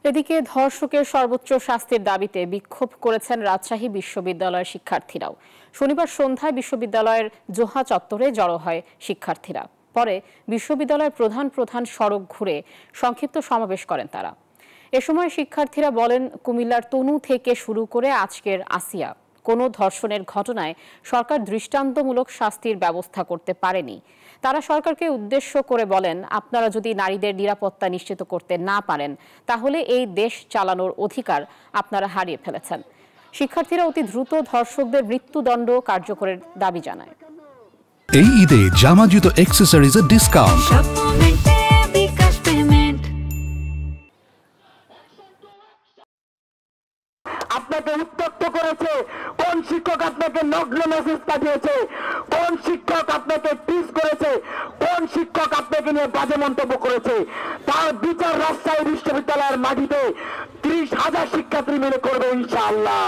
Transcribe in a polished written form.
এদিকে ধর্ষকের সর্বোচ্চ শাস্তির দাবিতে বিক্ষোভ করেছেন রাজশাহী বিশ্ববিদ্যালয়ের শিক্ষার্থীরাও। শনিবার সন্ধ্যায় বিশ্ববিদ্যালয়ের জোহা চত্বরে জড়ো হয় শিক্ষার্থীরা। পরে বিশ্ববিদ্যালয়ের প্রধান সড়ক ঘুরে সংক্ষিপ্ত সমাবেশ করেন তারা। এ সময় শিক্ষার্থীরা বলেন, কুমিল্লার তনু থেকে শুরু করে আজকের আসিয়া, কোনো ধর্ষণের ঘটনায় সরকার দৃষ্টান্তমূলক শাস্তির ব্যবস্থা করতে পারেনি। তারা সরকারকে উদ্দেশ্য করে বলেন, আপনারা যদি নারীদের নিরাপত্তা নিশ্চিত করতে না পারেন তাহলে এই দেশ চালানোর অধিকার আপনারা হারিয়ে ফেলেছেন। শিক্ষার্থীরা অতি দ্রুত ধর্ষকদের মৃত্যুদণ্ড কার্যকরের দাবি জানায়। এই ঈদে জামা জুতো অ্যাকসেসরিজের ডিসকাউন্ট। আপনাকে উত্তপ্ত করেছে কোন শিক্ষক, আপনাকে নগ্ন মেসেজ পাঠিয়েছে কোন শিক্ষক, আপনাকে টিজ করেছে কোন শিক্ষক, আপনাকে নিয়ে বাজে মন্তব্য করেছে, তার বিচার রাজশাহী বিশ্ববিদ্যালয়ের মাটিতে 30,000 শিক্ষার্থী মিলে করবে ইনশাআল্লাহ।